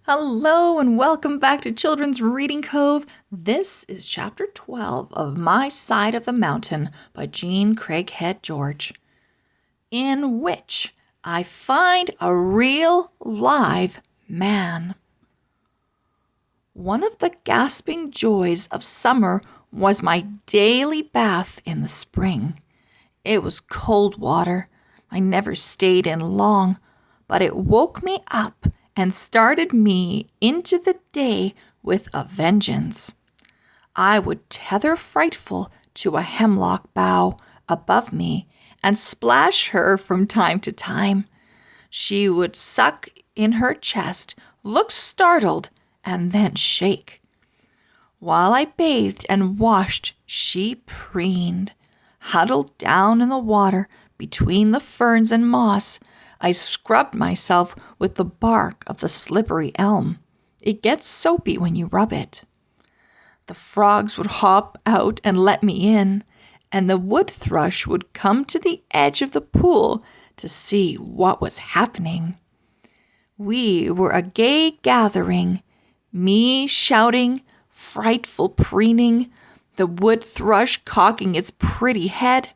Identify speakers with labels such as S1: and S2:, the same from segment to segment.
S1: Hello and welcome back to Children's Reading Cove. This is chapter 12 of My Side of the Mountain by Jean Craighead George, in which I find a real live man. One of the gasping joys of summer was my daily bath in the spring. It was cold water. I never stayed in long, but it woke me up and started me into the day with a vengeance. I would tether Frightful to a hemlock bough above me and splash her from time to time. She would suck in her chest, look startled, and then shake. While I bathed and washed, she preened. Huddled down in the water between the ferns and moss, I scrubbed myself with the bark of the slippery elm. It gets soapy when you rub it. The frogs would hop out and let me in, and the wood thrush would come to the edge of the pool to see what was happening. We were a gay gathering, me shouting, Frightful preening, the wood thrush cocking its pretty head.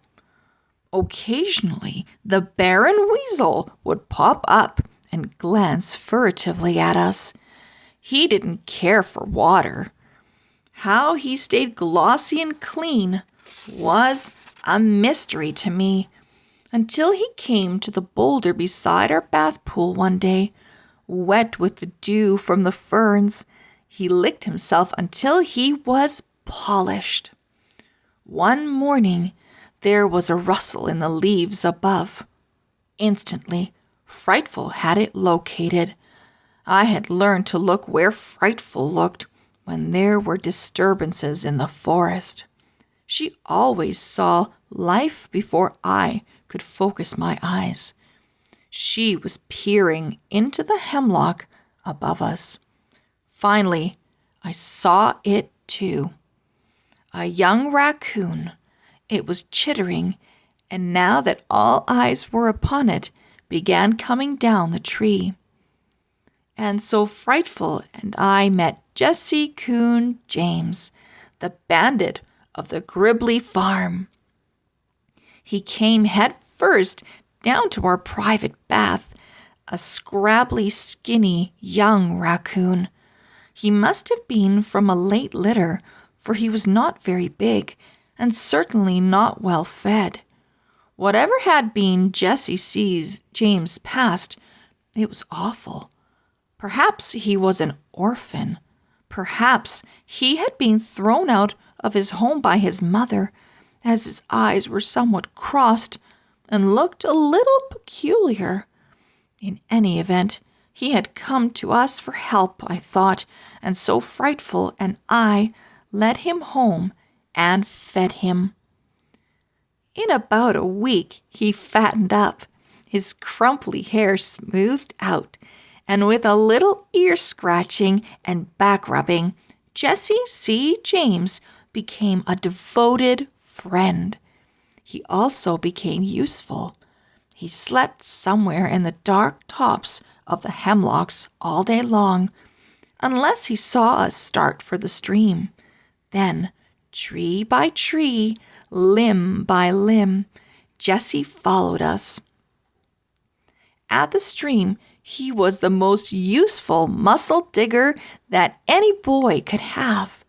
S1: Occasionally, the barren weasel would pop up and glance furtively at us. He didn't care for water. How he stayed glossy and clean was a mystery to me, until he came to the boulder beside our bath pool one day, wet with the dew from the ferns. He licked himself until he was polished. One morning, there was a rustle in the leaves above. Instantly, Frightful had it located. I had learned to look where Frightful looked when there were disturbances in the forest. She always saw life before I could focus my eyes. She was peering into the hemlock above us. Finally, I saw it too. A young raccoon. It was chittering, and now that all eyes were upon it, began coming down the tree. And so Frightful and I met Jesse Coon James, the bandit of the Gribley farm. He came head first down to our private bath, a scrabbly, skinny young raccoon. He must have been from a late litter, for he was not very big, and certainly not well fed. Whatever had been Jesse sees James' past, it was awful. Perhaps he was an orphan. Perhaps he had been thrown out of his home by his mother, as his eyes were somewhat crossed and looked a little peculiar. In any event, he had come to us for help, I thought, and so Frightful and I led him home and fed him. In about a week, he fattened up, his crumply hair smoothed out, and with a little ear scratching and back rubbing, Jesse C. James became a devoted friend. He also became useful. He slept somewhere in the dark tops of the hemlocks all day long, unless he saw us start for the stream. Then, tree by tree, limb by limb, Jesse followed us. At the stream, he was the most useful mussel digger that any boy could have.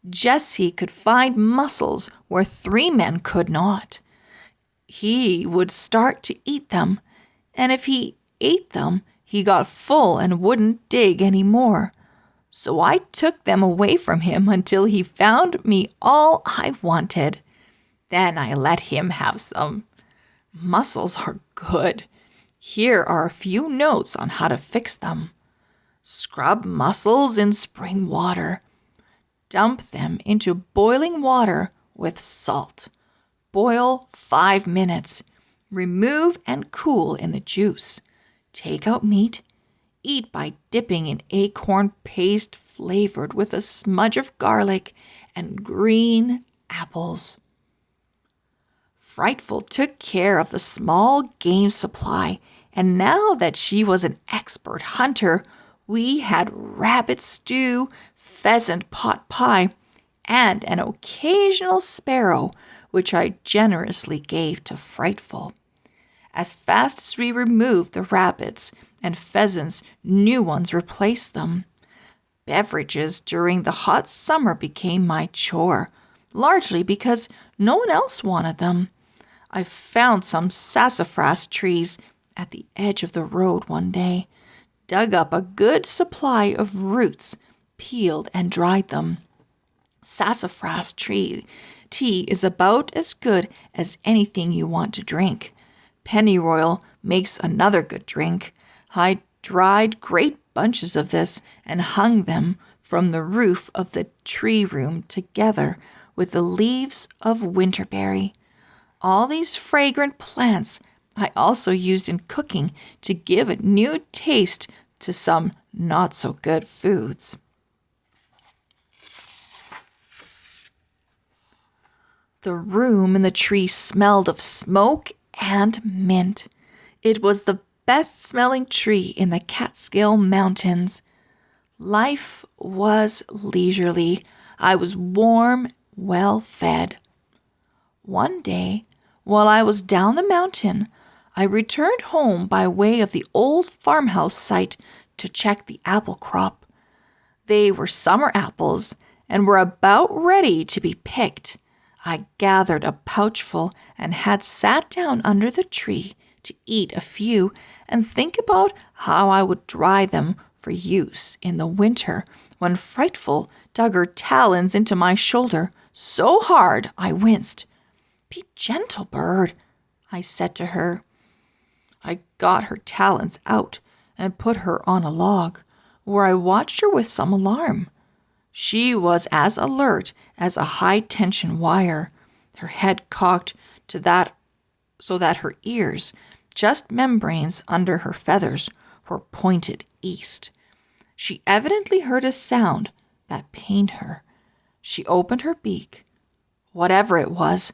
S1: Jesse could find mussels where 3 men could not. He would start to eat them, and if he ate them, he got full and wouldn't dig any more. So I took them away from him until he found me all I wanted. Then I let him have some. Mussels are good. Here are a few notes on how to fix them. Scrub mussels in spring water. Dump them into boiling water with salt. Boil 5 minutes. Remove and cool in the juice. Take out meat. Eat by dipping in acorn paste flavored with a smudge of garlic and green apples. Frightful took care of the small game supply, and now that she was an expert hunter, We had rabbit stew, pheasant pot pie, and an occasional sparrow, which I generously gave to Frightful. As fast as we removed the rabbits and pheasants, new ones replaced them. Beverages during the hot summer became my chore, largely because no one else wanted them. I found some sassafras trees at the edge of the road one day, dug up a good supply of roots, peeled and dried them. Sassafras tea is about as good as anything you want to drink. Pennyroyal makes another good drink. I dried great bunches of this and hung them from the roof of the tree room together with the leaves of winterberry. All these fragrant plants I also used in cooking to give a new taste to some not-so-good foods. The room in the tree smelled of smoke and mint. It was the best-smelling tree in the Catskill Mountains. Life was leisurely. I was warm, well-fed. One day, while I was down the mountain, I returned home by way of the old farmhouse site to check the apple crop. They were summer apples and were about ready to be picked. I gathered a pouchful and had sat down under the tree to eat a few and think about how I would dry them for use in the winter when Frightful dug her talons into my shoulder so hard I winced. "Be gentle, bird," I said to her. I got her talons out and put her on a log, where I watched her with some alarm. She was as alert as a high-tension wire, her head cocked to that so that her ears, just membranes under her feathers, were pointed east. She evidently heard a sound that pained her. She opened her beak. Whatever it was,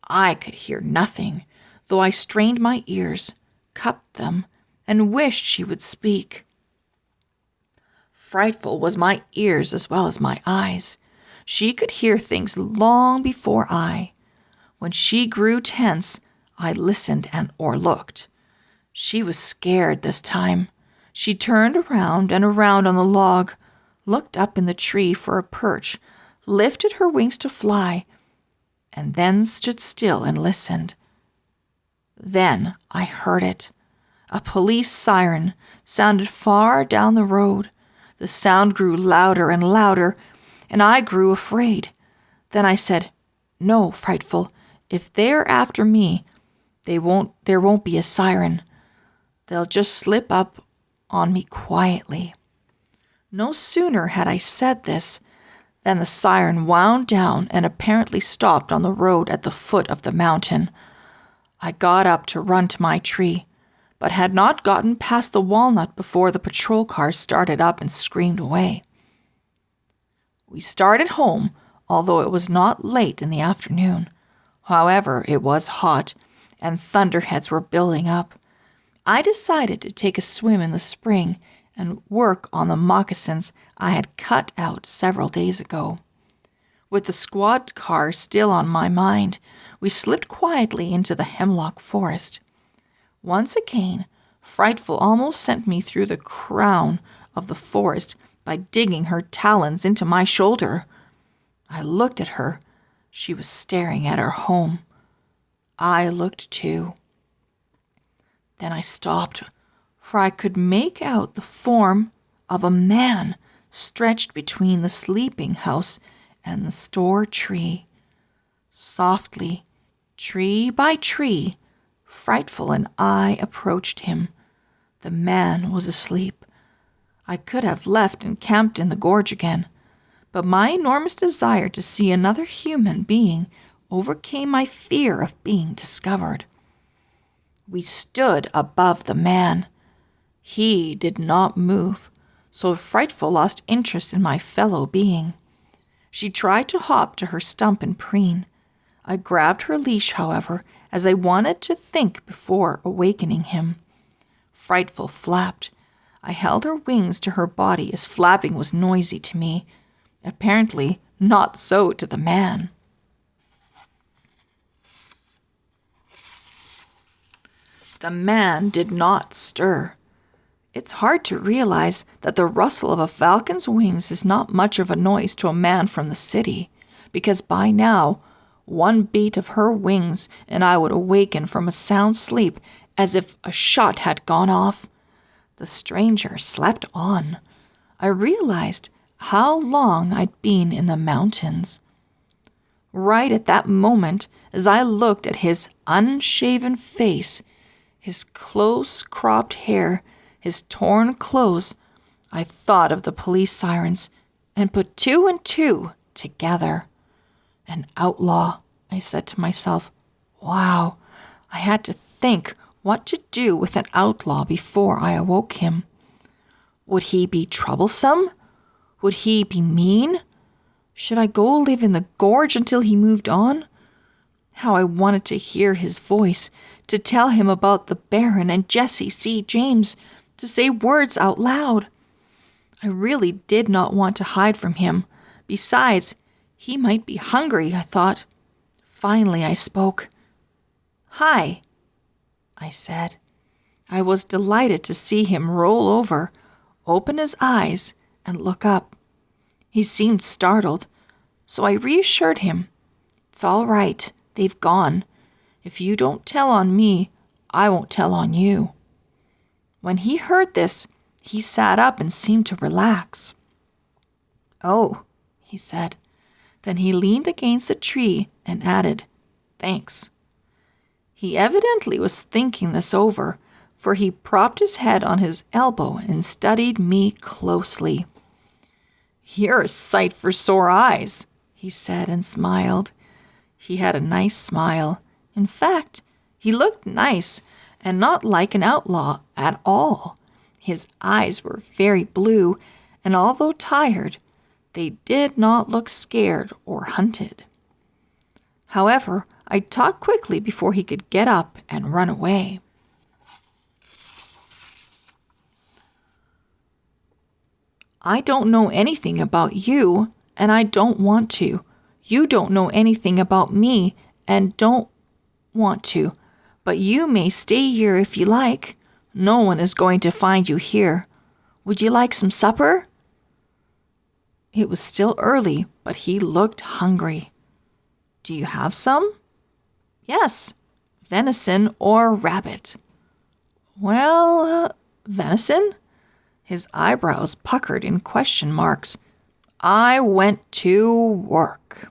S1: I could hear nothing, though I strained my ears, cupped them, and wished she would speak. Frightful was my ears as well as my eyes. She could hear things long before I. When she grew tense, I listened or looked. She was scared this time. She turned around and around on the log, looked up in the tree for a perch, lifted her wings to fly, and then stood still and listened. Then I heard it. A police siren sounded far down the road. The sound grew louder and louder, and I grew afraid. Then I said, "No, Frightful, if they're after me, there won't be a siren. They'll just slip up on me quietly." No sooner had I said this than the siren wound down and apparently stopped on the road at the foot of the mountain. I got up to run to my tree, but had not gotten past the walnut before the patrol car started up and screamed away. We started home, although it was not late in the afternoon. However, it was hot, and thunderheads were building up. I decided to take a swim in the spring and work on the moccasins I had cut out several days ago. With the squad car still on my mind, we slipped quietly into the hemlock forest. Once again, Frightful almost sent me through the crown of the forest by digging her talons into my shoulder. I looked at her. She was staring at her home. I looked too. Then I stopped, for I could make out the form of a man stretched between the sleeping house and the store tree. Softly, tree by tree, Frightful and I approached him. The man was asleep. I could have left and camped in the gorge again, but my enormous desire to see another human being overcame my fear of being discovered. We stood above the man. He did not move, so Frightful lost interest in my fellow being. She tried to hop to her stump and preen. I grabbed her leash, however, as I wanted to think before awakening him. Frightful flapped. I held her wings to her body as flapping was noisy to me. Apparently, not so to the man. The man did not stir. It's hard to realize that the rustle of a falcon's wings is not much of a noise to a man from the city, because by now, one beat of her wings and I would awaken from a sound sleep as if a shot had gone off. The stranger slept on. I realized how long I'd been in the mountains. Right at that moment, as I looked at his unshaven face, his close-cropped hair, his torn clothes, I thought of the police sirens and put two and two together. An outlaw, I said to myself. Wow, I had to think what to do with an outlaw before I awoke him. Would he be troublesome? Would he be mean? Should I go live in the gorge until he moved on? How I wanted to hear his voice, to tell him about the Baron and Jesse C. James, to say words out loud. I really did not want to hide from him. Besides, he might be hungry, I thought. Finally, I spoke. "Hi," I said. I was delighted to see him roll over, open his eyes, and look up. He seemed startled, so I reassured him. "It's all right. They've gone. If you don't tell on me, I won't tell on you." When he heard this, he sat up and seemed to relax. "Oh," he said. Then he leaned against the tree and added, "Thanks." He evidently was thinking this over, for he propped his head on his elbow and studied me closely. "You're a sight for sore eyes," he said and smiled. He had a nice smile. In fact, he looked nice and not like an outlaw at all. His eyes were very blue, and although tired, they did not look scared or hunted. However, I talked quickly before he could get up and run away. "I don't know anything about you, and I don't want to. You don't know anything about me, and don't want to. But you may stay here if you like. No one is going to find you here. Would you like some supper?" It was still early, but he looked hungry. "Do you have some?" "Yes, venison or rabbit." "Well, venison?" His eyebrows puckered in question marks. I went to work.